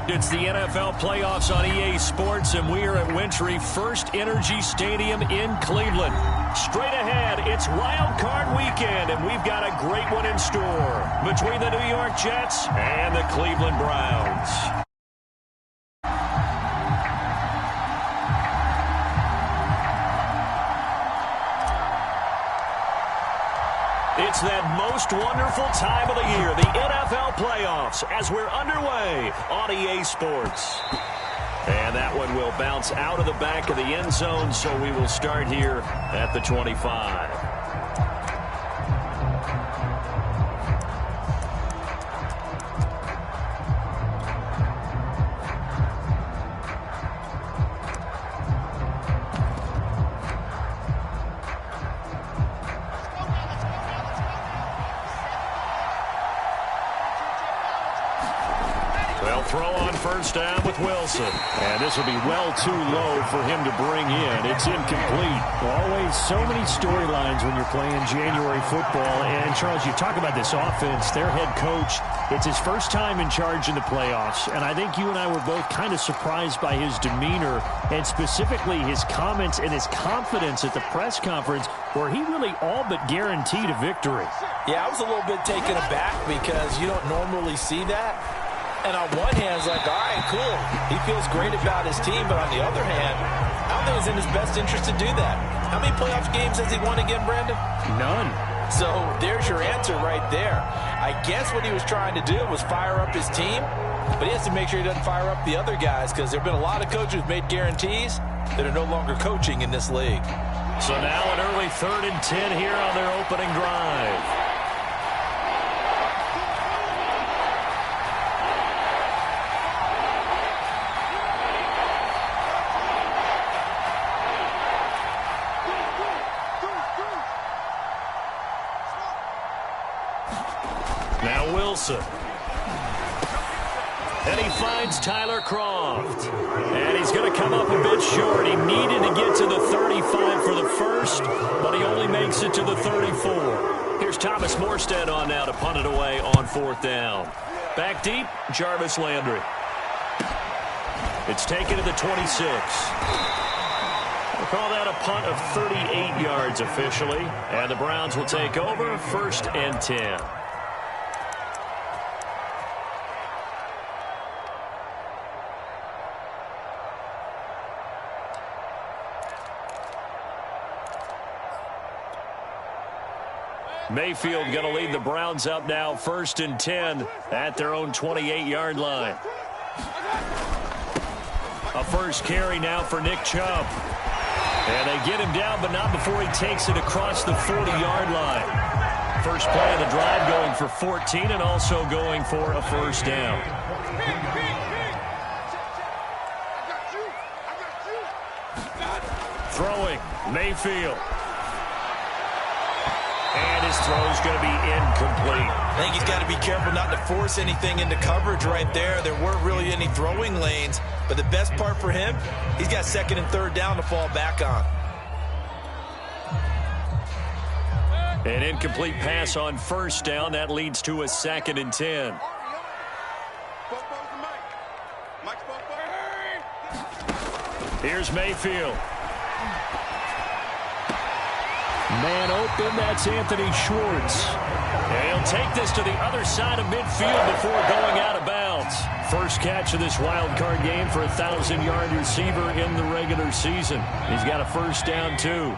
It's the NFL playoffs on EA Sports, and we are at Wintry First Energy Stadium in Cleveland. Straight ahead, it's Wild Card Weekend, and we've got a great one in store between the New York Jets and the Cleveland Browns. It's that most wonderful time of the year, the NFL playoffs, as we're underway on EA Sports. And that one will bounce out of the back of the end zone, so we will start here at the 25. Throw on first down with Wilson. And this will be well too low for him to bring in. It's incomplete. Always so many storylines when you're playing January football. And, Charles, you talk about this offense, their head coach. It's his first time in charge in the playoffs. And I think you and I were both kind of surprised by his demeanor and specifically his comments and his confidence at the press conference where he really all but guaranteed a victory. Yeah, I was a little bit taken aback because you don't normally see that. And on one hand, it's like, all right, cool. He feels great about his team. But on the other hand, I don't think it's in his best interest to do that. How many playoff games has he won again, Brandon? None. So there's your answer right there. I guess what he was trying to do was fire up his team. But he has to make sure he doesn't fire up the other guys because there have been a lot of coaches who've made guarantees that are no longer coaching in this league. So now an early 3rd and 10 here on their opening drive. Now Wilson. And he finds Tyler Croft. And he's going to come up a bit short. He needed to get to the 35 for the first, but he only makes it to the 34. Here's Thomas Morstead on now to punt it away on 4th down. Back deep, Jarvis Landry. It's taken to the 26. We'll call that a punt of 38 yards officially. And the Browns will take over 1st and 10. Mayfield going to lead the Browns up now 1st and 10 at their own 28-yard line. A first carry now for Nick Chubb. And they get him down, but not before he takes it across the 40-yard line. First play of the drive going for 14 and also going for a first down. Throwing, Mayfield. And his throw's going to be incomplete. I think he's got to be careful not to force anything into coverage right there. There weren't really any throwing lanes. But the best part for him, he's got 2nd and 3rd down to fall back on. An incomplete pass on first down. That leads to a 2nd and 10. Here's Mayfield. Man open, that's Anthony Schwartz. And he'll take this to the other side of midfield before going out of bounds. First catch of this wild card game for a 1,000-yard receiver in the regular season. He's got a first down, too.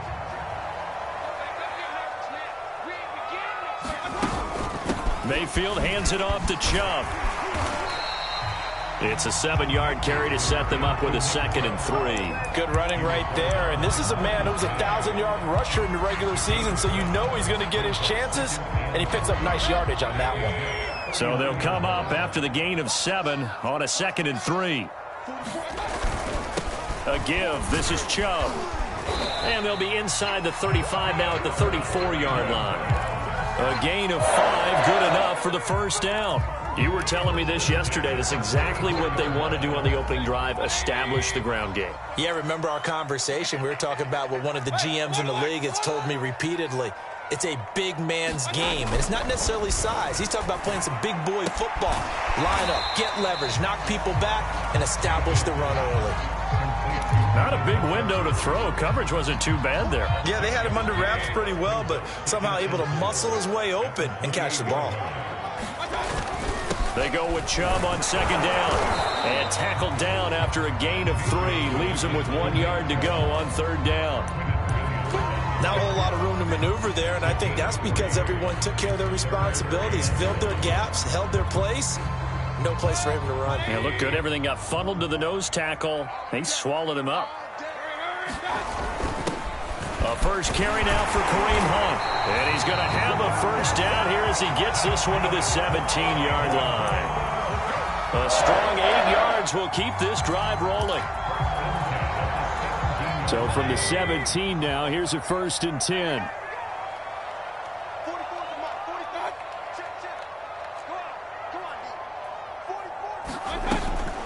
Mayfield hands it off to Chubb. It's a 7-yard carry to set them up with a 2nd and 3. Good running right there. And this is a man who was a 1,000-yard rusher in the regular season, so you know he's going to get his chances. And he picks up nice yardage on that one. So they'll come up after the gain of 7 on a 2nd and 3. A give. This is Chubb. And they'll be inside the 35 now at the 34-yard line. A gain of 5, good enough for the first down. You were telling me this yesterday. That's exactly what they want to do on the opening drive, establish the ground game. Yeah, remember our conversation. We were talking about what one of the GMs in the league has told me repeatedly. It's a big man's game, and it's not necessarily size. He's talking about playing some big boy football. Line up, get leverage, knock people back, and establish the run early. Not a big window to throw. Coverage wasn't too bad there. Yeah, they had him under wraps pretty well, but somehow able to muscle his way open and catch the ball. They go with Chubb on second down. And tackled down after a gain of 3. Leaves him with 1 yard to go on third down. Not a whole lot of room to maneuver there, and I think that's because everyone took care of their responsibilities, filled their gaps, held their place. No place for him to run. Yeah, looked good. Everything got funneled to the nose tackle. They swallowed him up. A first carry now for Kareem Hunt. And he's going to have a first down here as he gets this one to the 17-yard line. A strong 8 yards will keep this drive rolling. So from the 17 now, here's a first and 10.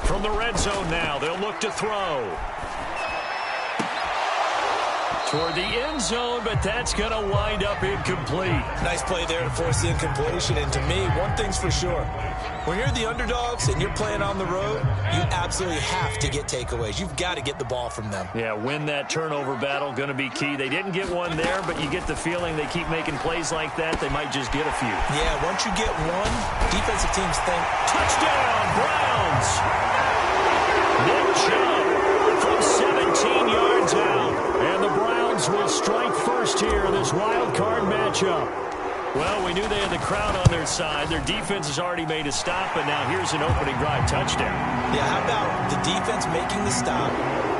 From the red zone now, they'll look to throw. Toward the end zone, but that's going to wind up incomplete. Nice play there to force the incompletion. And to me, one thing's for sure. When you're the underdogs and you're playing on the road, you absolutely have to get takeaways. You've got to get the ball from them. Yeah, win that turnover battle, going to be key. They didn't get one there, but you get the feeling they keep making plays like that, they might just get a few. Yeah, once you get one, defensive teams think, touchdown, Browns! Nick Chubb from 17 yards out. And the Browns will strike first here in this wild card matchup. Well, we knew they had the crowd on their side. Their defense has already made a stop, but now here's an opening drive touchdown. Yeah, how about the defense making the stop,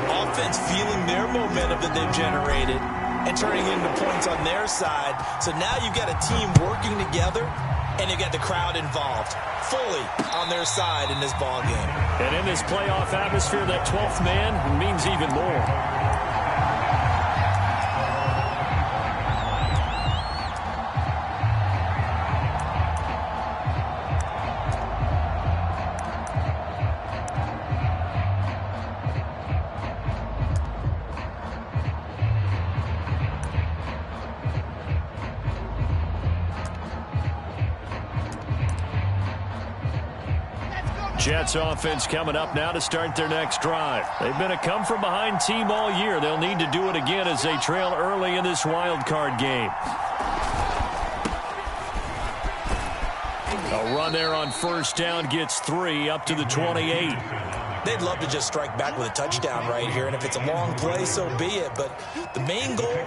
offense feeling their momentum that they've generated, and turning it into points on their side. So now you've got a team working together, and you've got the crowd involved fully on their side in this ball game. And in this playoff atmosphere, that 12th man means even more. Jets offense coming up now to start their next drive. They've been a come-from-behind team all year. They'll need to do it again as they trail early in this wild card game. A run there on first down gets 3 up to the 28. They'd love to just strike back with a touchdown right here, and if it's a long play, so be it. But the main goal,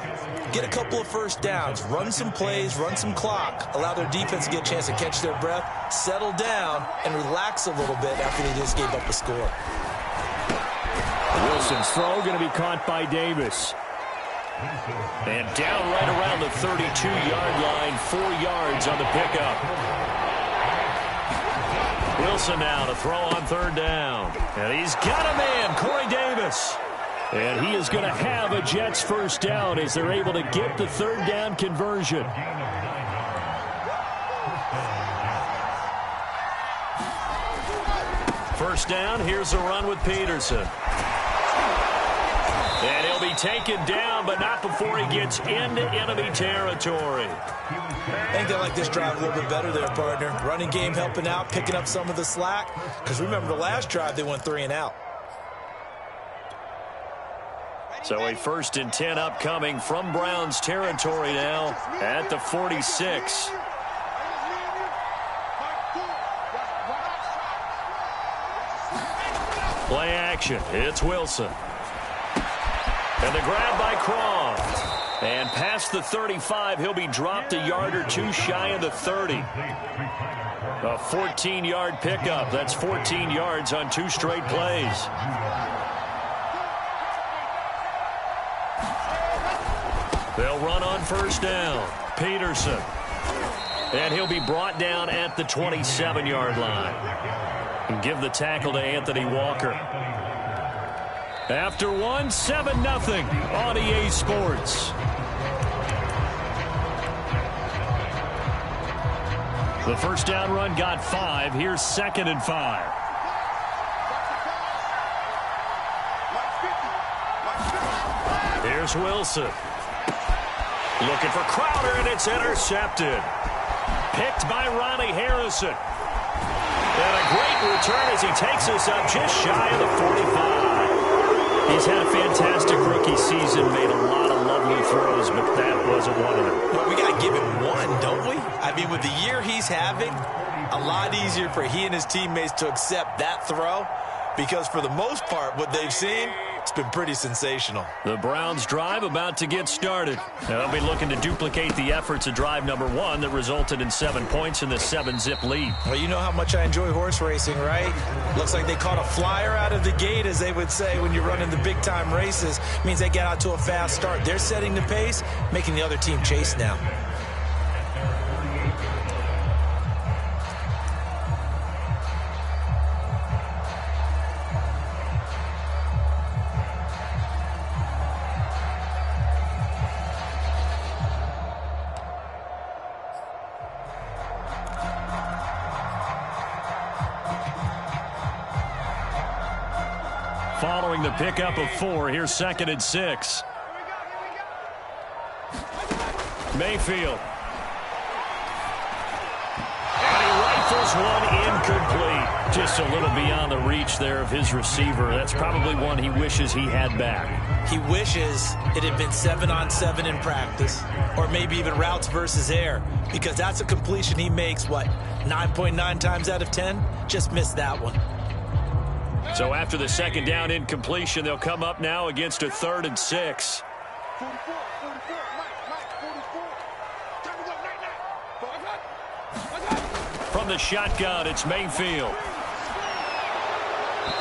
get a couple of first downs, run some plays, run some clock, allow their defense to get a chance to catch their breath, settle down, and relax a little bit after they just gave up a score. Wilson's throw going to be caught by Davis. And down right around the 32-yard line, 4 yards on the pickup. Wilson now to throw on third down. And he's got a man, Corey Davis. And he is going to have a Jets first down as they're able to get the third down conversion. First down, here's a run with Peterson. And he'll be taken down, but not before he gets into enemy territory. I think they like this drive a little bit better there, partner. Running game helping out, picking up some of the slack. Because remember the last drive, they went 3 and out. So a first and 10 upcoming from Browns territory now at the 46. Play action. It's Wilson. And the grab by Croft. And past the 35, he'll be dropped a yard or 2 shy of the 30. A 14-yard pickup. That's 14 yards on 2 straight plays. They'll run on first down. Peterson. And he'll be brought down at the 27-yard line. And give the tackle to Anthony Walker. After 1, 7-0 on EA Sports. The first down run got 5. Here's 2nd and 5. Here's Wilson. Looking for Crowder, and it's intercepted. Picked by Ronnie Harrison. And a great return as he takes us up just shy of the 45. He's had a fantastic rookie season, made a lot of lovely throws, but that wasn't one of them. Well, we got to give him one, don't we? I mean, with the year he's having, a lot easier for he and his teammates to accept that throw, because for the most part, what they've seen, it's been pretty sensational. The Browns drive about to get started. They'll be looking to duplicate the efforts of drive number 1 that resulted in 7 points in the 7-zip lead. Well, you know how much I enjoy horse racing, right? Looks like they caught a flyer out of the gate, as they would say when you're running the big-time races. Means they get out to a fast start. They're setting the pace, making the other team chase now. Following the pickup of 4, here's 2nd and 6. Mayfield. And he rifles one incomplete. Just a little beyond the reach there of his receiver. That's probably one he wishes he had back. He wishes it had been 7-on-7 in practice, or maybe even routes versus air, because that's a completion he makes, 9.9 times out of 10? Just missed that one. So after the 2nd down incompletion, they'll come up now against a 3rd and 6. From the shotgun, it's Mayfield.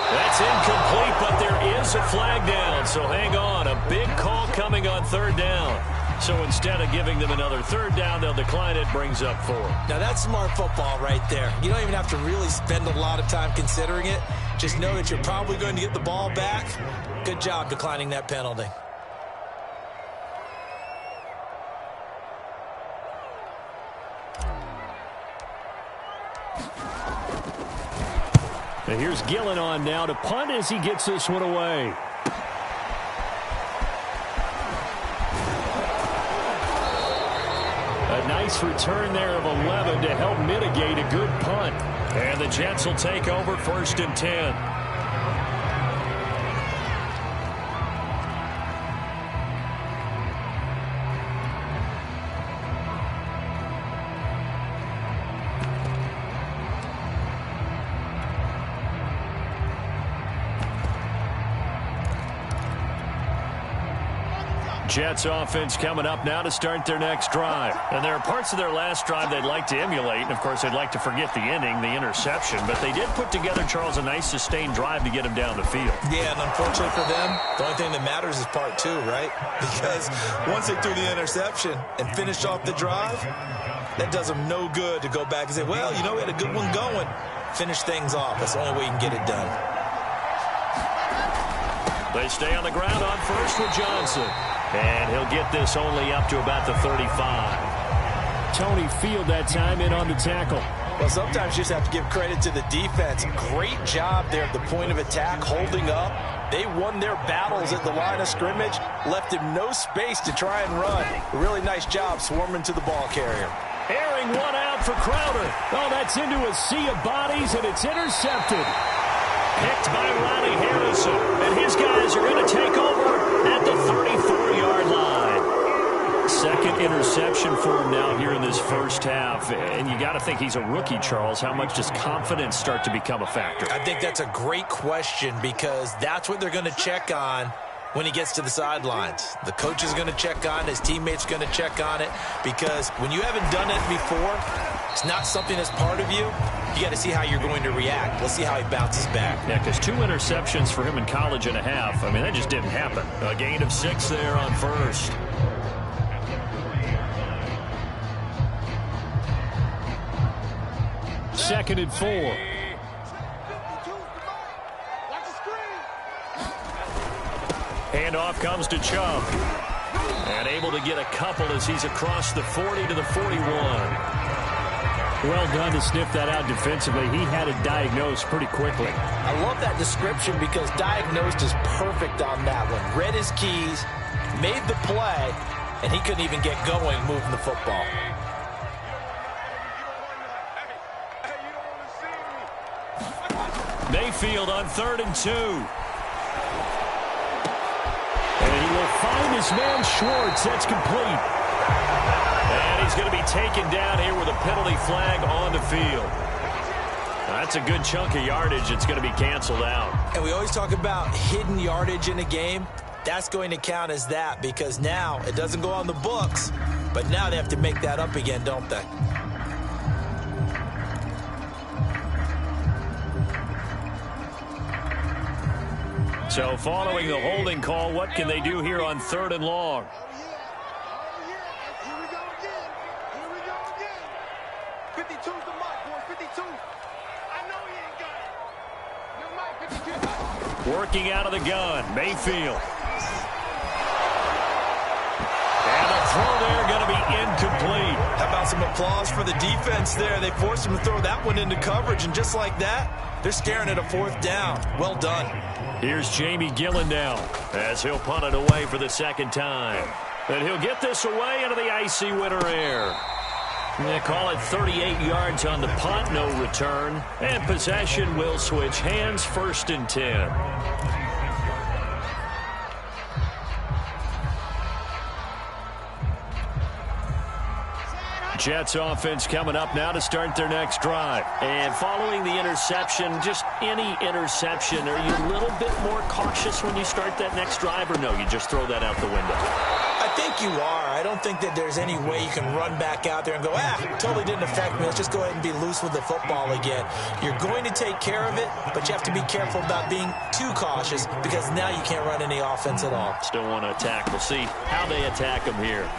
That's incomplete, but there is a flag down, so hang on. A big call coming on 3rd down. So instead of giving them another 3rd down, they'll decline it, brings up 4. Now that's smart football right there. You don't even have to really spend a lot of time considering it. Just know that you're probably going to get the ball back. Good job declining that penalty. And here's Gillen on now to punt as he gets this one away. A nice return there of 11 to help mitigate a good punt. And the Jets will take over 1st and 10. Jets offense coming up now to start their next drive. And there are parts of their last drive they'd like to emulate. And, of course, they'd like to forget the inning, the interception. But they did put together, Charles, a nice sustained drive to get him down the field. Yeah, and unfortunately for them, the only thing that matters is part 2, right? Because once they threw the interception and finished off the drive, that does them no good to go back and say, well, you know, we had a good one going. Finish things off. That's the only way you can get it done. They stay on the ground on 1st with Johnson. And he'll get this only up to about the 35. Tony Field that time in on the tackle. Well, sometimes you just have to give credit to the defense. Great job there at the point of attack, holding up. They won their battles at the line of scrimmage, left him no space to try and run. A really nice job swarming to the ball carrier. Airing one out for Crowder. Oh, that's into a sea of bodies, and it's intercepted. Picked by Ronnie Harrison. And his guys are going to take over at the 34-yard line. 2nd interception for him now here in this first half. And you got to think he's a rookie, Charles. How much does confidence start to become a factor? I think that's a great question, because that's what they're going to check on when he gets to the sidelines. The coach is going to check on it. His teammates are going to check on it, because when you haven't done it before, it's not something that's part of you. You got to see how you're going to react. Let's see how he bounces back. Yeah, because 2 interceptions for him in college and a half. I mean, that just didn't happen. A gain of 6 there on 1st. Second and 4. Handoff comes to Chubb. And able to get a couple as he's across the 40 to the 41. Well done to sniff that out defensively. He had it diagnosed pretty quickly. I love that description, because diagnosed is perfect on that one. Read his keys, made the play, and he couldn't even get going moving the football. Mayfield on 3rd and 2. And he will find his man Schwartz. That's complete. And he's going to be taken down here with a penalty flag on the field. That's a good chunk of yardage. It's going to be canceled out. And we always talk about hidden yardage in a game. That's going to count as that because now it doesn't go on the books, but now they have to make that up again, don't they? So following the holding call, what can they do here on 3rd and long? Working out of the gun, Mayfield. And the throw there going to be incomplete. How about some applause for the defense there? They forced him to throw that one into coverage, and just like that, they're staring at a 4th down. Well done. Here's Jamie Gillen now as he'll punt it away for the 2nd time. And he'll get this away into the icy winter air. They call it 38 yards on the punt, no return. And possession will switch hands, 1st and 10. Jets offense coming up now to start their next drive. And following the interception, just any interception, are you a little bit more cautious when you start that next drive, or no, you just throw that out the window? I think you are. I don't think that there's any way you can run back out there and go, totally didn't affect me. Let's just go ahead and be loose with the football again. You're going to take care of it, but you have to be careful about being too cautious because now you can't run any offense at all. Still want to attack. We'll see how they attack him here.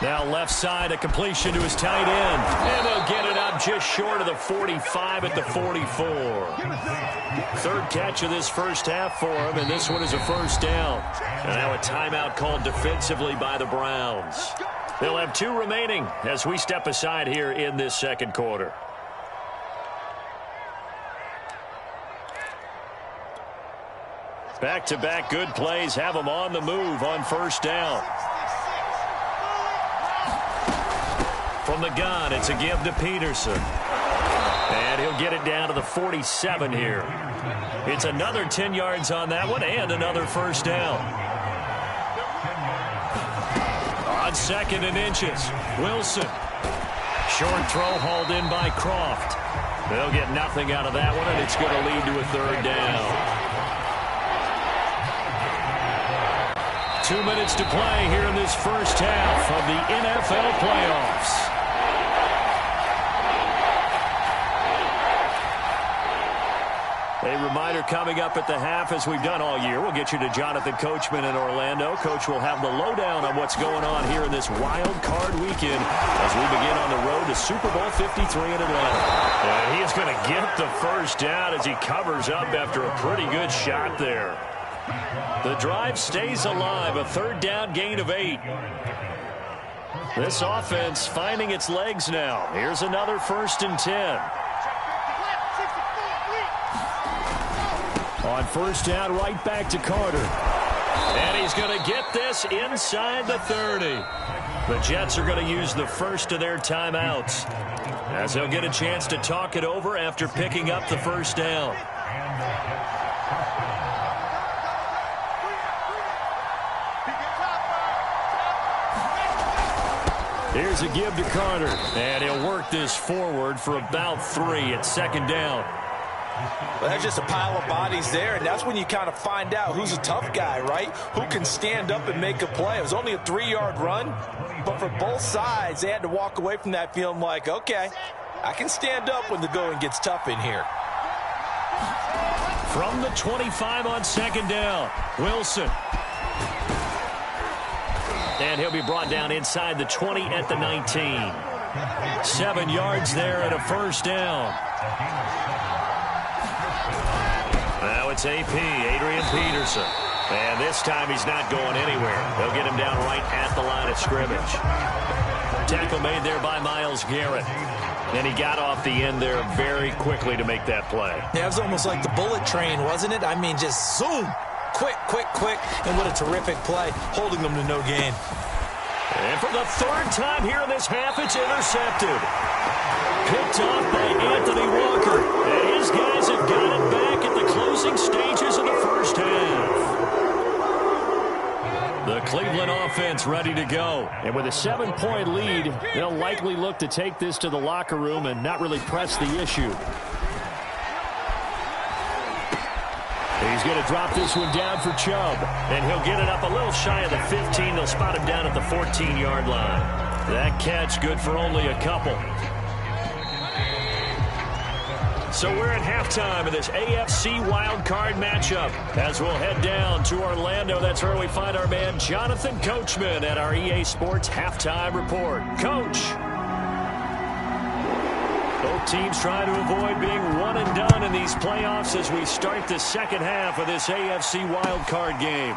Now left side, a completion to his tight end. And they'll get it up just short of the 45 at the 44. 3rd catch of this first half for him, and this one is a 1st down. And now a timeout called defensively by the Browns. They'll have 2 remaining as we step aside here in this 2nd quarter. Back-to-back good plays have them on the move on 1st down. From the gun, it's a give to Peterson. And he'll get it down to the 47 here. It's another 10 yards on that one and another 1st down. On 2nd and inches, Wilson. Short throw hauled in by Croft. They'll get nothing out of that one, and it's going to lead to a 3rd down. 2 minutes to play here in this first half of the NFL playoffs. A reminder coming up at the half, as we've done all year. We'll get you to Jonathan Coachman in Orlando. Coach will have the lowdown on what's going on here in this wild card weekend as we begin on the road to Super Bowl 53 in Atlanta. And he is going to get the 1st down as he covers up after a pretty good shot there. The drive stays alive, a 3rd down gain of 8. This offense finding its legs now. Here's another 1st and 10. On 1st down, right back to Carter. And he's going to get this inside the 30. The Jets are going to use the first of their timeouts as they'll get a chance to talk it over after picking up the 1st down. Here's a give to Carter. And he'll work this forward for about 3 at 2nd down. Well, there's just a pile of bodies there, and that's when you kind of find out who's a tough guy, right? Who can stand up and make a play. It was only a 3-yard run, but for both sides, they had to walk away from that feeling like, okay, I can stand up when the going gets tough in here. From the 25 on 2nd down, Wilson. And he'll be brought down inside the 20 at the 19. 7 yards there and a 1st down. Now it's AP, Adrian Peterson. And this time he's not going anywhere. They'll get him down right at the line of scrimmage. Tackle made there by Myles Garrett. And he got off the end there very quickly to make that play. Yeah, it was almost like the bullet train, wasn't it? I mean, just zoom, quick, and what a terrific play, holding them to no gain. And for the third time here in this half, it's intercepted. Picked off by Anthony Walker. And his guys have got it back at the closing stages of the first half. The Cleveland offense ready to go. And with a 7-point lead, they'll likely look to take this to the locker room and not really press the issue. He's going to drop this one down for Chubb. And he'll get it up a little shy of the 15. They'll spot him down at the 14-yard line. That catch good for only a couple. So we're at halftime of this AFC wildcard matchup. As we'll head down to Orlando, that's where we find our man Jonathan Coachman at our EA Sports Halftime Report. Coach. Both teams trying to avoid being one and done in these playoffs as we start the second half of this AFC wildcard game.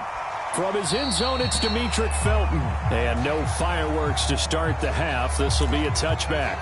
From his end zone, it's Demetric Felton. And no fireworks to start the half. This will be a touchback.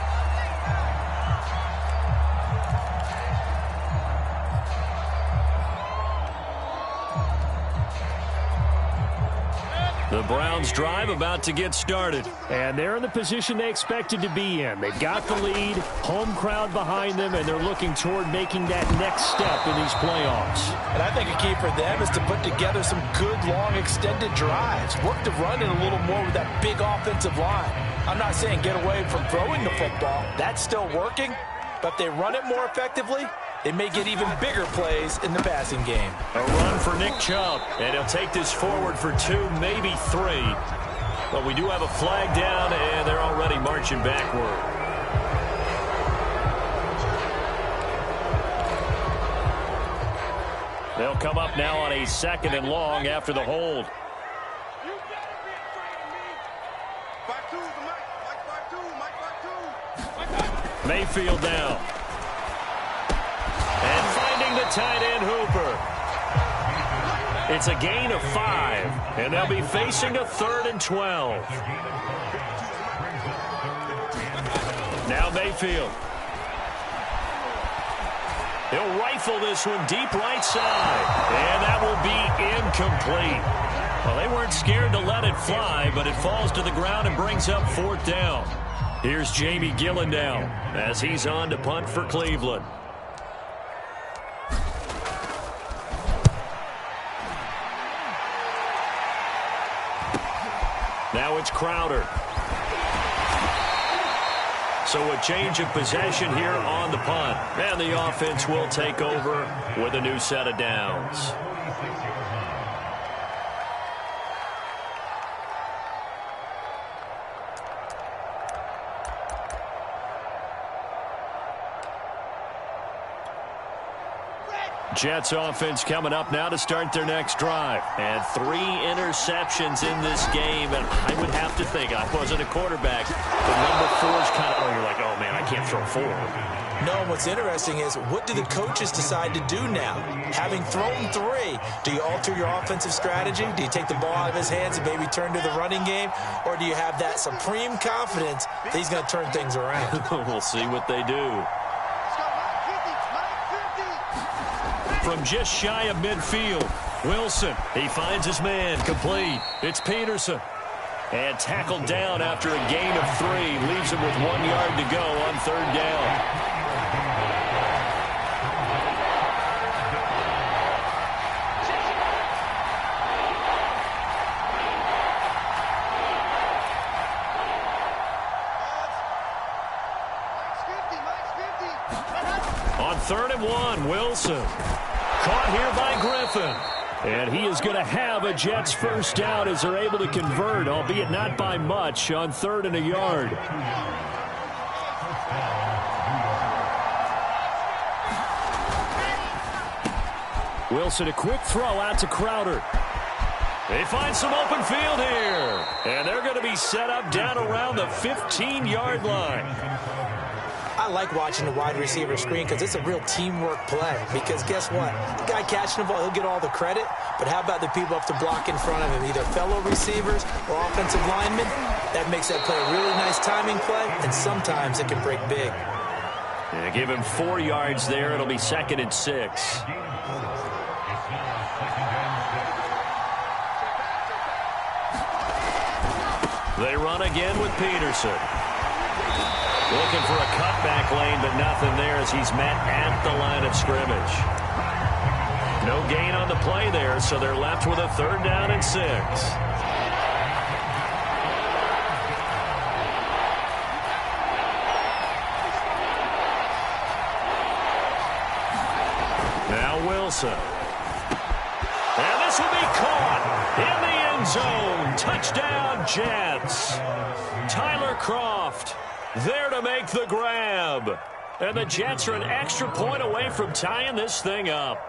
The Browns drive about to get started. And they're in the position they expected to be in. They've got the lead, home crowd behind them, and they're looking toward making that next step in these playoffs. And I think a key for them is to put together some good, long, extended drives. Work the run in a little more with that big offensive line. I'm not saying get away from throwing the football. That's still working. But if they run it more effectively, they may get even bigger plays in the passing game. A run for Nick Chubb, and he'll take this forward for 2, maybe 3. But we do have a flag down, and they're already marching backward. They'll come up now on a 2nd and long after the hold. Mayfield now. And finding the tight end Hooper. It's a gain of 5, and they'll be facing a 3rd and 12. Now Mayfield. He'll rifle this one deep right side, and that will be incomplete. Well, they weren't scared to let it fly, but it falls to the ground and brings up 4th down. Here's Jamie Gillen now as he's on to punt for Cleveland. Now it's Crowder. So a change of possession here on the punt. And the offense will take over with a new set of downs. Jets offense coming up now to start their next drive. And 3 interceptions in this game. And I would have to think, I wasn't a quarterback, but number 4 is kind of, you're like, oh, man, I can't throw 4. No, what's interesting is what do the coaches decide to do now? Having thrown 3, do you alter your offensive strategy? Do you take the ball out of his hands and maybe turn to the running game? Or do you have that supreme confidence that he's going to turn things around? We'll see what they do. From just shy of midfield, Wilson, he finds his man, complete. It's Peterson. And tackled down after a gain of 3, leaves him with 1 yard to go on 3rd down. On 3rd and 1, Wilson. Caught here by Griffin. And he is going to have a Jets first down as they're able to convert, albeit not by much, on 3rd and a yard. Wilson, a quick throw out to Crowder. They find some open field here. And they're going to be set up down around the 15-yard line. I like watching the wide receiver screen because it's a real teamwork play. Because guess what? The guy catching the ball, he'll get all the credit. But how about the people up to block in front of him, either fellow receivers or offensive linemen? That makes that play a really nice timing play, and sometimes it can break big. Yeah, give him 4 yards there. It'll be 2nd and 6. They run again with Peterson. Looking for a cutback lane, but nothing there as he's met at the line of scrimmage. No gain on the play there, so they're left with a 3rd down and 6. Now Wilson. And this will be caught in the end zone. Touchdown, Jets. Tyler Kroft there to make the grab. And the Jets are an extra point away from tying this thing up.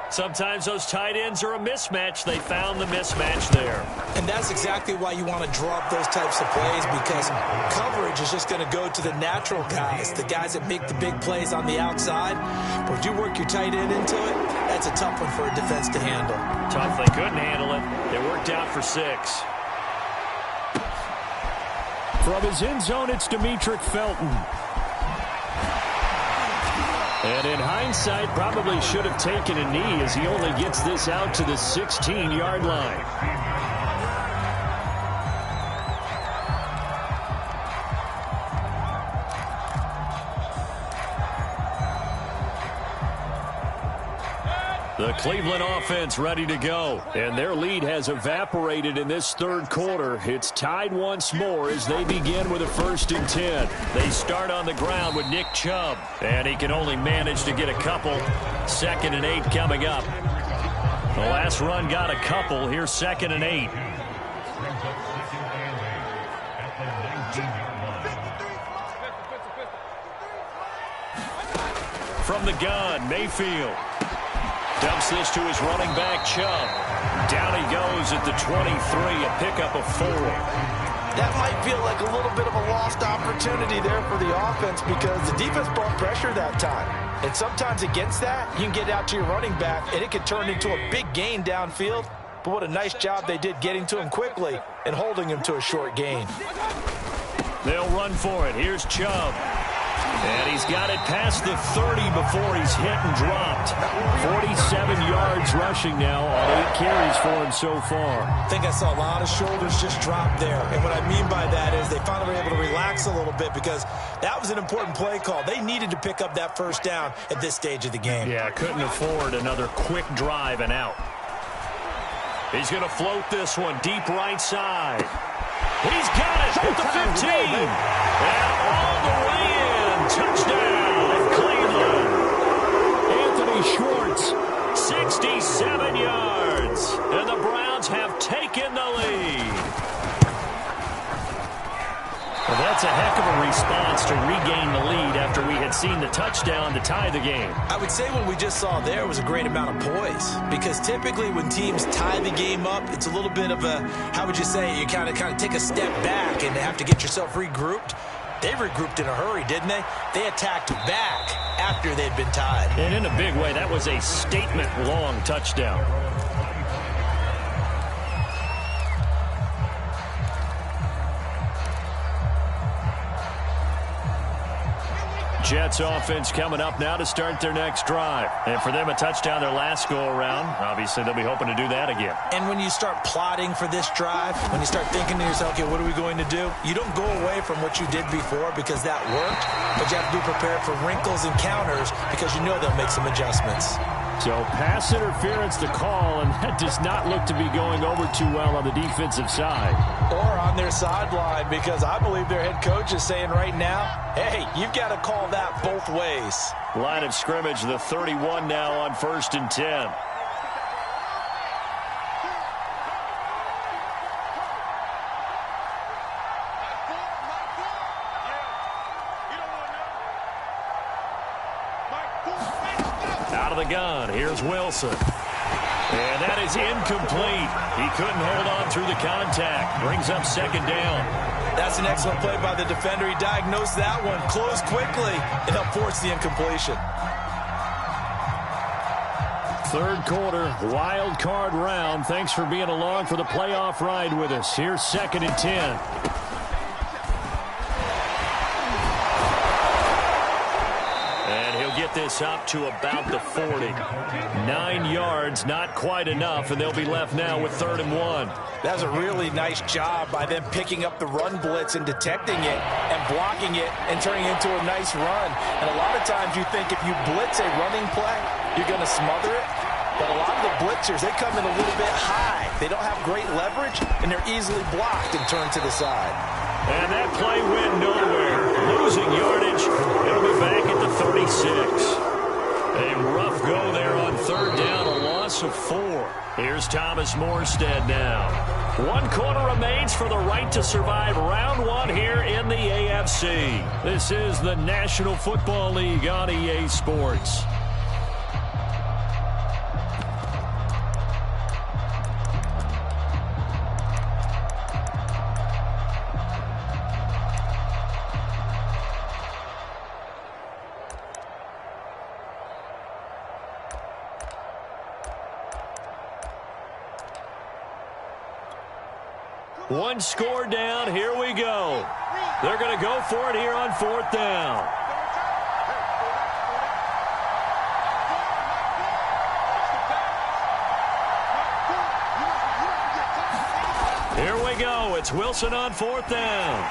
Sometimes those tight ends are a mismatch. They found the mismatch there. And that's exactly why you want to draw up those types of plays, because coverage is just going to go to the natural guys, the guys that make the big plays on the outside. But if you work your tight end into it, that's a tough one for a defense to handle. Tough. They couldn't handle it. They worked out for 6. From his end zone, it's Demetric Felton. And in hindsight, probably should have taken a knee as he only gets this out to the 16-yard line. The Cleveland offense ready to go. And their lead has evaporated in this 3rd quarter. It's tied once more as they begin with a 1st and 10. They start on the ground with Nick Chubb. And he can only manage to get a couple. 2nd and 8 coming up. The last run got a couple. Here's 2nd and 8. From the gun, Mayfield. Dumps this to his running back, Chubb. Down he goes at the 23, a pickup of 4. That might feel like a little bit of a lost opportunity there for the offense because the defense brought pressure that time. And sometimes against that, you can get out to your running back, and it can turn into a big gain downfield. But what a nice job they did getting to him quickly and holding him to a short gain. They'll run for it. Here's Chubb. And he's got it past the 30 before he's hit and dropped. 47 yards rushing now on 8 carries for him so far. I think I saw a lot of shoulders just drop there. And what I mean by that is they finally were able to relax a little bit because that was an important play call. They needed to pick up that 1st down at this stage of the game. Yeah, couldn't afford another quick drive and out. He's going to float this one deep right side. He's got it at the 15. And all the way in. Touchdown, Cleveland. Anthony Schwartz. 67 yards. And the Browns have taken the lead. Well, that's a heck of a response to regain the lead after we had seen the touchdown to tie the game. I would say what we just saw there was a great amount of poise because typically when teams tie the game up, it's a little bit of a, how would you say, you kind of take a step back and have to get yourself regrouped. They regrouped in a hurry, didn't they? They attacked back after they'd been tied. And in a big way, that was a statement-long touchdown. Jets offense coming up now to start their next drive. And for them, a touchdown their last go-around. Obviously, they'll be hoping to do that again. And when you start plotting for this drive, when you start thinking to yourself, okay, what are we going to do? You don't go away from what you did before because that worked, but you have to be prepared for wrinkles and counters because you know they'll make some adjustments. So pass interference to call, and that does not look to be going over too well on the defensive side. Or on their sideline, because I believe their head coach is saying right now, hey, you've got to call that both ways. Line of scrimmage, the 31 now on 1st and 10. Out of the gun, here's Wilson. And that is incomplete. He couldn't hold on through the contact. Brings up 2nd down. That's an excellent play by the defender. He diagnosed that one, closed quickly, and helped force the incompletion. 3rd quarter, wild card round. Thanks for being along for the playoff ride with us. Here's 2nd and 10. And he'll get this up to about the 40. 9 yards, not quite enough, and they'll be left now with 3rd and 1. That was a really nice job by them picking up the run blitz and detecting it and blocking it and turning it into a nice run. And a lot of times you think if you blitz a running play, you're going to smother it. But a lot of the blitzers, they come in a little bit high. They don't have great leverage, and they're easily blocked and turned to the side. And that play went nowhere. Losing yardage. It'll be back at the 36. A rough go there on 3rd down, a loss of 4. Here's Thomas Morstead now. 1 quarter remains for the right to survive round 1 here in the AFC. This is the National Football League on EA Sports. One score down. Here we go. They're going to go for it here on 4th down. Here we go. It's Wilson on 4th down.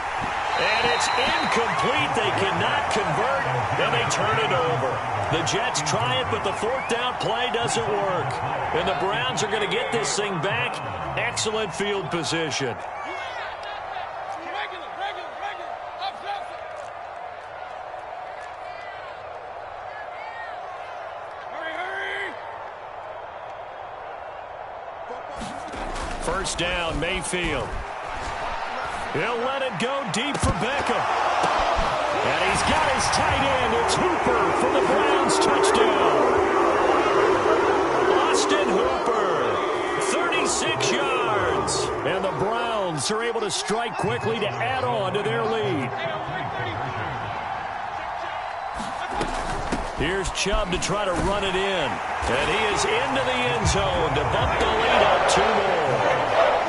And it's incomplete. They cannot convert, and they turn it over. The Jets try it, but the 4th down play doesn't work. And the Browns are going to get this thing back. Excellent field position. First down, Mayfield. He'll let it go deep for Beckham. And he's got his tight end. It's Hooper for the Browns. Touchdown. Austin Hooper, 36 yards. And the Browns are able to strike quickly to add on to their lead. Here's Chubb to try to run it in. And he is into the end zone to bump the lead up 2 more.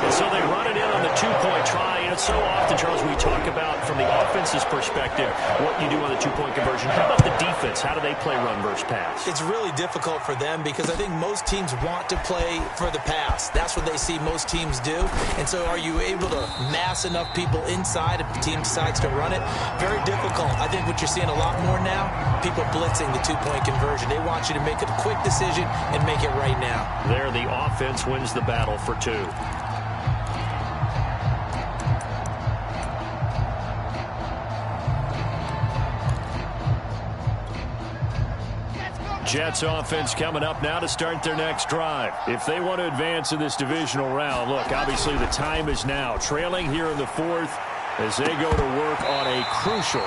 And so they run it in on the 2-point try. And it's so often, Charles, we talk about from the offense's perspective what you do on the 2-point conversion. How about the defense? How do they play run versus pass? It's really difficult for them because I think most teams want to play for the pass. That's what they see most teams do. And so are you able to mass enough people inside if the team decides to run it? Very difficult. I think what you're seeing a lot more now, people blitzing the 2-point conversion. They want you to make a quick decision and make it right now. There, the offense wins the battle for 2. Jets offense coming up now to start their next drive. If they want to advance in this divisional round, look, obviously the time is now. Trailing here in the 4th as they go to work on a crucial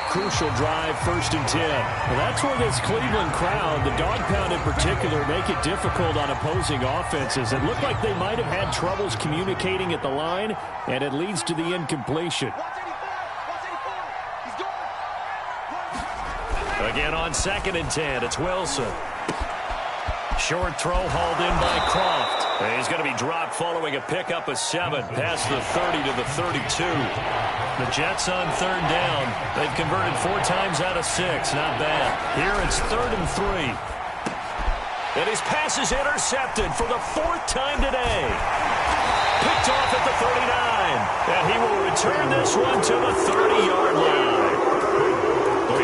drive, 1st and 10. Well, that's where this Cleveland crowd, the dog pound in particular, make it difficult on opposing offenses. It looked like they might have had troubles communicating at the line, and it leads to the incompletion. Again on 2nd and 10, it's Wilson. Short throw hauled in by Croft. And he's going to be dropped following a pickup of 7 past the 30 to the 32. The Jets on 3rd down. They've converted 4 times out of 6. Not bad. Here it's 3rd and 3. And his pass is intercepted for the 4th time today. Picked off at the 39. And he will return this one to the 30-yard line.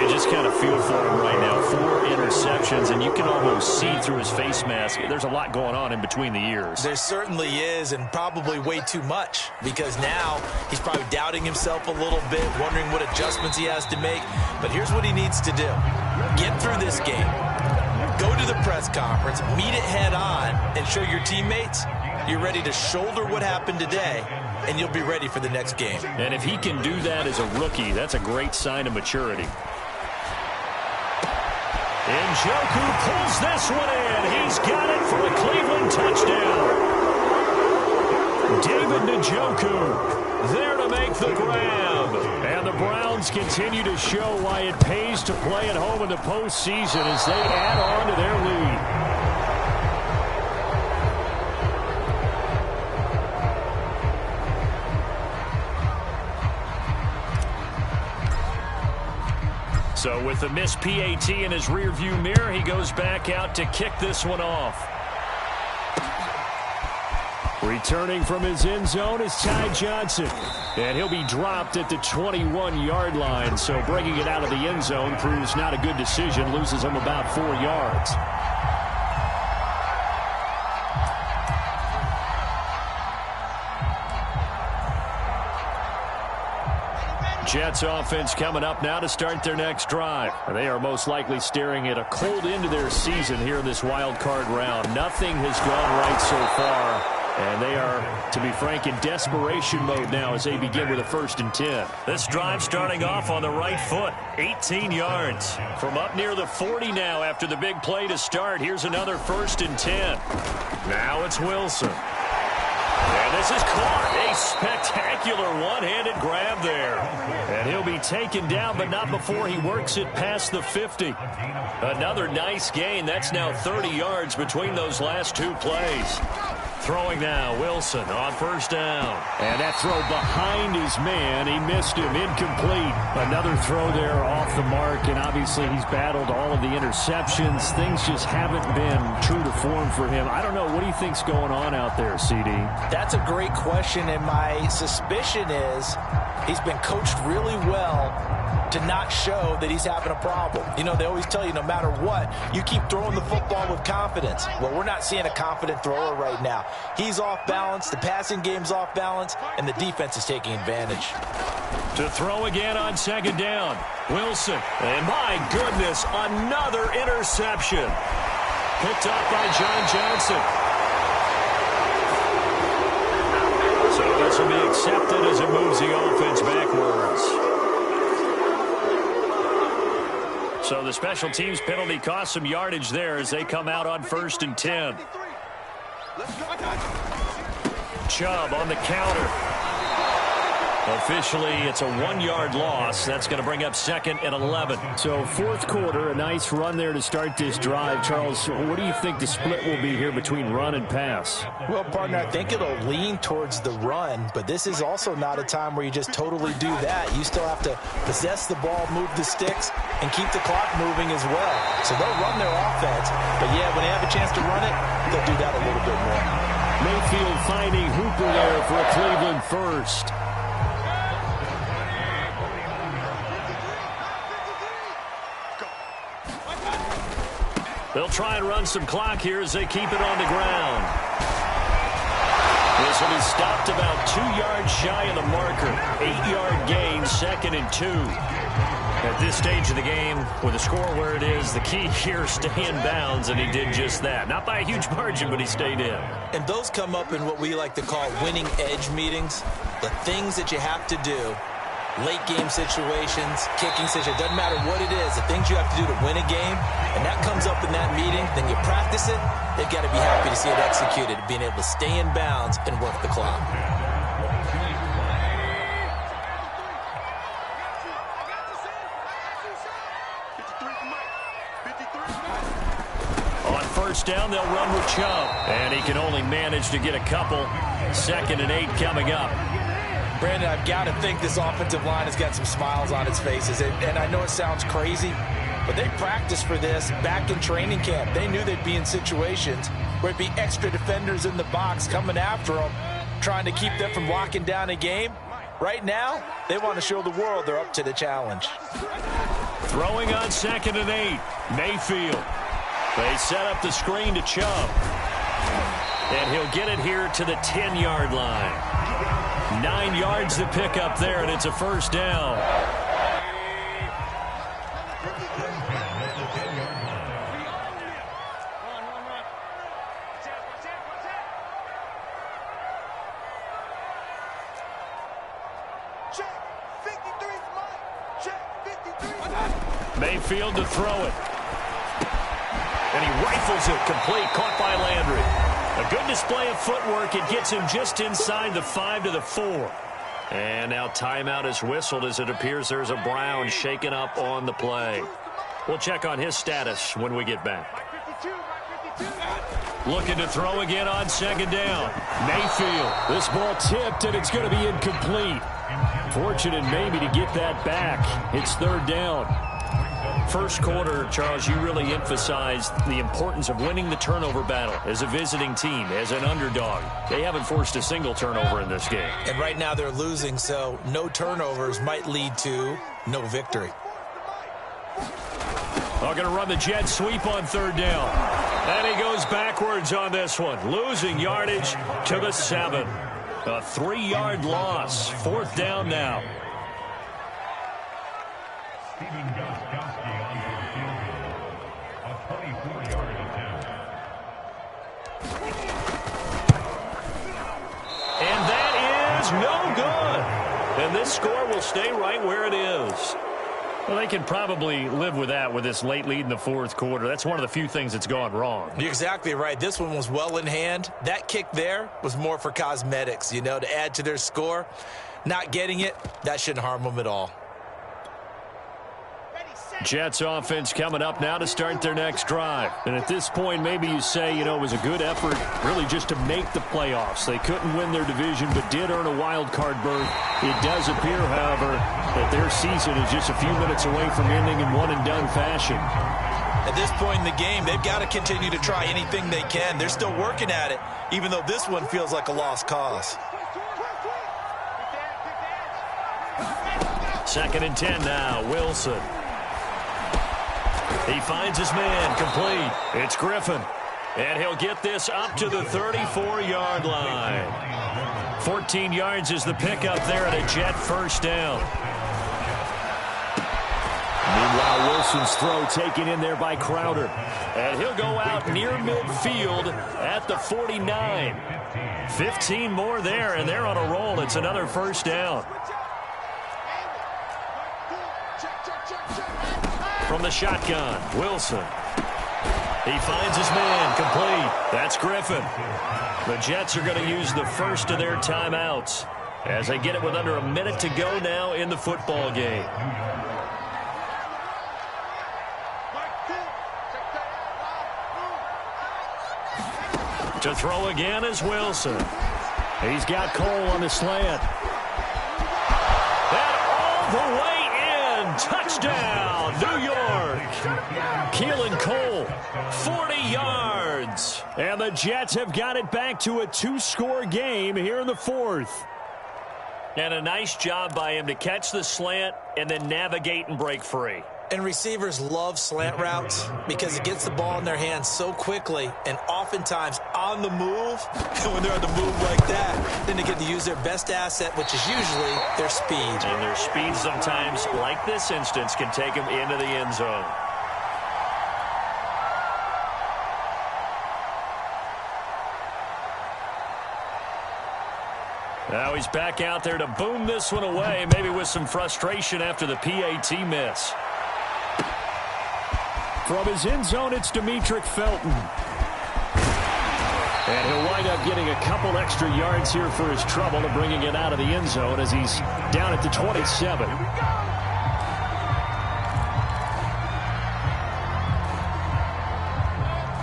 You just kind of feel for him right now. 4 interceptions, and you can almost see through his face mask. There's a lot going on in between the ears. There certainly is, and probably way too much, because now he's probably doubting himself a little bit, wondering what adjustments he has to make. But here's what he needs to do. Get through this game. Go to the press conference, meet it head on, and show your teammates you're ready to shoulder what happened today, and you'll be ready for the next game. And if he can do that as a rookie, that's a great sign of maturity. Njoku pulls this one in. He's got it for a Cleveland touchdown. David Njoku there to make the grab. And the Browns continue to show why it pays to play at home in the postseason as they add on to their lead. So with the missed PAT in his rearview mirror, he goes back out to kick this one off. Returning from his end zone is Ty Johnson. And he'll be dropped at the 21-yard line. So bringing it out of the end zone proves not a good decision. Loses him about 4 yards. Jets offense coming up now to start their next drive. And they are most likely staring at a cold end to their season here in this wild card round. Nothing has gone right so far. And they are, to be frank, in desperation mode now as they begin with a 1st and 10. This drive starting off on the right foot. 18 yards. From up near the 40 now after the big play to start. Here's another 1st and 10. Now it's Wilson. And this is caught. A spectacular one-handed grab there. And he'll be taken down, but not before he works it past the 50. Another nice gain. That's now 30 yards between those last 2 plays. Throwing now, Wilson on 1st down. And that throw behind his man. He missed him. Incomplete. Another throw there off the mark, and obviously he's battled all of the interceptions. Things just haven't been true to form for him. I don't know. What do you think's going on out there, CD? That's a great question, and my suspicion is he's been coached really well to not show that he's having a problem. You know, they always tell you no matter what, you keep throwing the football with confidence. Well, we're not seeing a confident thrower right now. He's off balance, the passing game's off balance, and the defense is taking advantage. To throw again on 2nd down, Wilson. And my goodness, another interception. Picked up by John Johnson. So this will be accepted as it moves the offense backwards. So the special teams penalty cost some yardage there as they come out on 1st and 10. Chubb on the counter. Officially, it's a 1-yard loss. That's going to bring up 2nd and 11. So 4th quarter, a nice run there to start this drive. Charles, what do you think the split will be here between run and pass? Well, partner, I think it'll lean towards the run, but this is also not a time where you just totally do that. You still have to possess the ball, move the sticks, and keep the clock moving as well. So they'll run their offense, but yeah, when they have a chance to run it, they'll do that a little bit more. Mayfield finding Hooper there for a Cleveland first. They'll try and run some clock here as they keep it on the ground. This will be stopped about 2 yards shy of the marker. 8-yard gain, 2nd and 2. At this stage of the game, with the score where it is, the key here is stay in bounds, and he did just that. Not by a huge margin, but he stayed in. And those come up in what we like to call winning edge meetings. The things that you have to do. Late game situations, kicking situations, doesn't matter what it is, the things you have to do to win a game, and that comes up in that meeting, then you practice it, they've got to be happy to see it executed, being able to stay in bounds and work the clock. On 1st down, they'll run with Chubb, and he can only manage to get a couple. 2nd and 8 coming up. Brandon, I've got to think this offensive line has got some smiles on its faces. And I know it sounds crazy, but they practiced for this back in training camp. They knew they'd be in situations where it'd be extra defenders in the box coming after them, trying to keep them from locking down a game. Right now, they want to show the world they're up to the challenge. Throwing on 2nd and 8, Mayfield. They set up the screen to Chubb. And he'll get it here to the 10-yard line. 9 yards to pick up there, and it's a 1st down. Mayfield to throw it. And he rifles it complete, caught by Landry. A good display of footwork. It gets him just inside the 5 to the 4. And now timeout is whistled as it appears there's a Brown shaken up on the play. We'll check on his status when we get back. Looking to throw again on 2nd down. Mayfield. This ball tipped, and it's going to be incomplete. Fortunate maybe to get that back. It's 3rd down. First quarter, Charles, you really emphasized the importance of winning the turnover battle as a visiting team, as an underdog. They haven't forced a single turnover in this game. And right now they're losing, so no turnovers might lead to no victory. They're going to run the jet sweep on third down. And he goes backwards on this one, losing yardage to the 7. A 3-yard loss. Fourth down now. And that is no good. And this score will stay right where it is. Well, they can probably live with that with this late lead in the fourth quarter. That's one of the few things that's gone wrong. You're exactly right. This one was well in hand. That kick there was more for cosmetics, you know, to add to their score. Not getting it, that shouldn't harm them at all. Jets offense coming up now to start their next drive. And at this point, maybe you say, you know, it was a good effort really just to make the playoffs. They couldn't win their division but did earn a wild card berth. It does appear, however, that their season is just a few minutes away from ending in one-and-done fashion. At this point in the game, they've got to continue to try anything they can. They're still working at it, even though this one feels like a lost cause. 2nd and 10 now, Wilson. He finds his man, complete. It's Griffin. And he'll get this up to the 34-yard line. 14 yards is the pickup there at a Jet first down. Meanwhile, Wilson's throw taken in there by Crowder. And he'll go out near midfield at the 49. 15 more there, and they're on a roll. It's another first down. From the shotgun, Wilson. He finds his man, complete. That's Griffin. The Jets are going to use the first of their timeouts as they get it with under a minute to go now in the football game. To throw again is Wilson. He's got Cole on the slant. And all the way in. Touchdown, New York. Keelan Cole, 40 yards. And the Jets have got it back to a 2-score game here in the fourth. And a nice job by him to catch the slant and then navigate and break free. And receivers love slant routes because it gets the ball in their hands so quickly and oftentimes on the move. And when they're on the move like that, then they get to use their best asset, which is usually their speed. And their speed sometimes, like this instance, can take them into the end zone. Now he's back out there to boom this one away, maybe with some frustration after the PAT miss. From his end zone, it's Demetric Felton. And he'll wind up getting a couple extra yards here for his trouble and bringing it out of the end zone as he's down at the 27.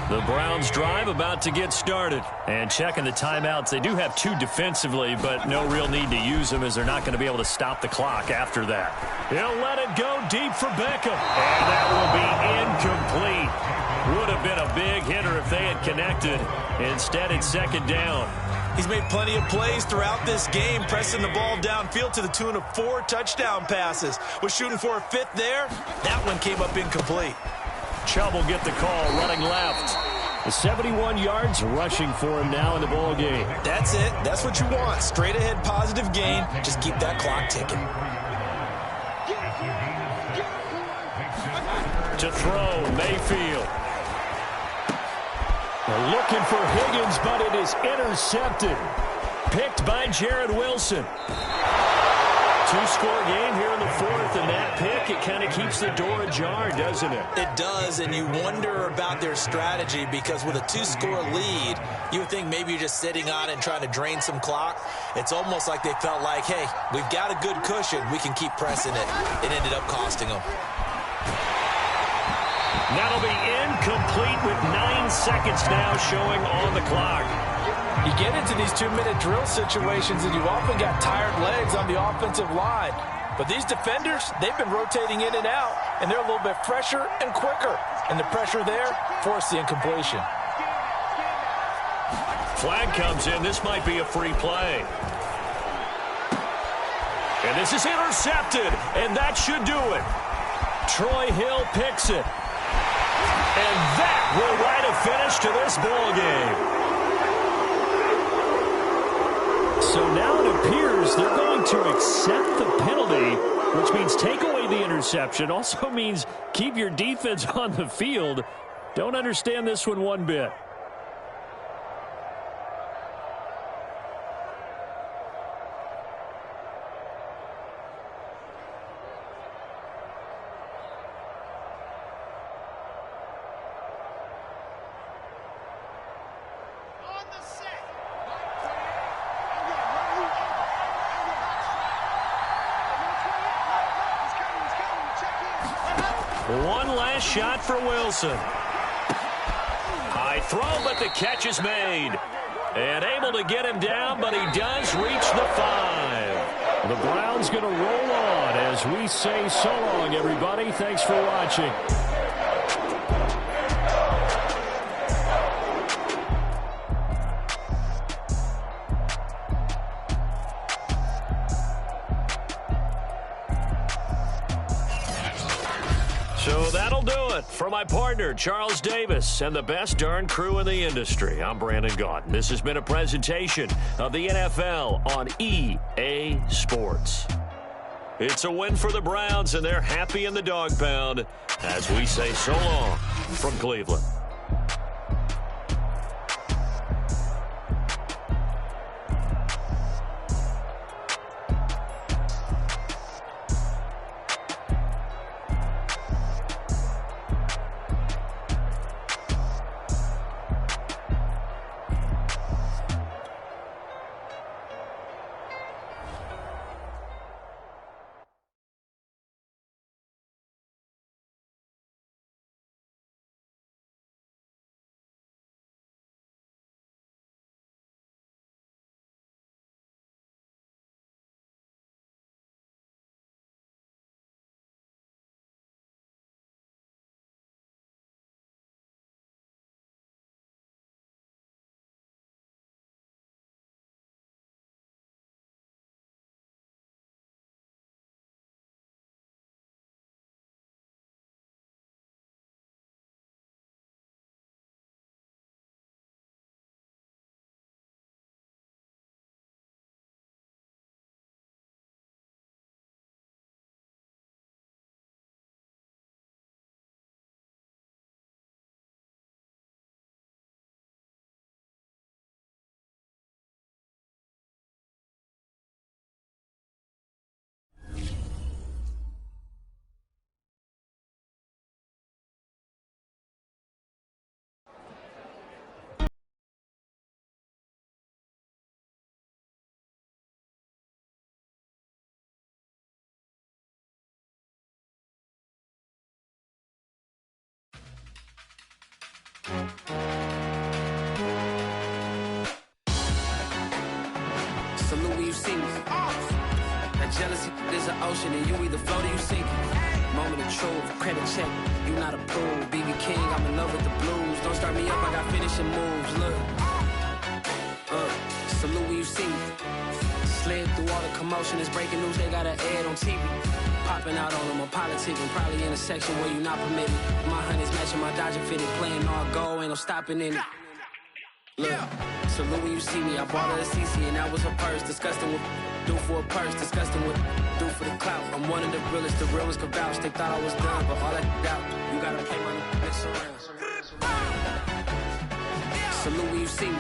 The Browns drive about to get started. And checking the timeouts, they do have 2 defensively, but no real need to use them as they're not going to be able to stop the clock after that. He'll let it go deep for Beckham. And that will be incomplete. Would have been a big hitter if they had connected. Instead, it's 2nd down. He's made plenty of plays throughout this game, pressing the ball downfield to the tune of 4 touchdown passes. Was shooting for a 5th there. That one came up incomplete. Chubb will get the call, running left. The 71 yards rushing for him now in the ball game. That's it. That's what you want. Straight ahead positive gain. Just keep that clock ticking. To throw, Mayfield. They're looking for Higgins, but it is intercepted. Picked by Jared Wilson. 2-score game here in the fourth, and that pick, it kind of keeps the door ajar, doesn't it? It does, and you wonder about their strategy because with a 2-score lead, you would think maybe you're just sitting on it and trying to drain some clock. It's almost like they felt like, hey, we've got a good cushion. We can keep pressing it. It ended up costing them. That'll be incomplete with 9 seconds now showing on the clock. You get into these 2-minute drill situations and you often got tired legs on the offensive line. But these defenders, they've been rotating in and out, and they're a little bit fresher and quicker. And the pressure there forced the incompletion. Flag comes in. This might be a free play. And this is intercepted, and that should do it. Troy Hill picks it. And that will write a finish to this ball game. So now it appears they're going to accept the penalty, which means take away the interception. Also means keep your defense on the field. Don't understand this one bit. One last shot for Wilson. High throw, but the catch is made. And able to get him down, but he does reach the 5. The Browns going to roll on as we say so long, everybody. Thanks for watching. So that'll do it. For my partner, Charles Davis, and the best darn crew in the industry, I'm Brandon Gaudin. This has been a presentation of the NFL on EA Sports. It's a win for the Browns, and they're happy in the dog pound as we say so long from Cleveland. Salute when you see me. That jealousy is an ocean, and you either float or you sink. Moment of truth, credit check, you not approved. BB King, I'm in love with the blues. Don't start me up, I got finishing moves. Look, salute when you see me. Slid through all the commotion, it's breaking news, they got an ad on TV. Popping out on them, I'm politicking, probably in a section where you not permitted. My honey's matching my Dodger fitted, playing all go, ain't no stopping in it. Look, salute when you see me, I bought her a CC and that was her purse. Disgusting with do for a purse, disgusting with do for the clout. I'm one of the realest, the realest could vouch. They thought I was done, but all I doubt, you gotta play my next around. Salute when you see me.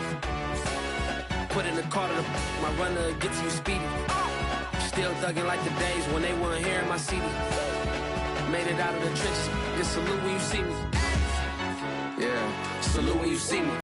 Put in the car to my runner, get to you speedy. Still thugging like the days when they weren't here in my CD. Made it out of the trenches, just salute when you see me. Yeah, salute when you see me.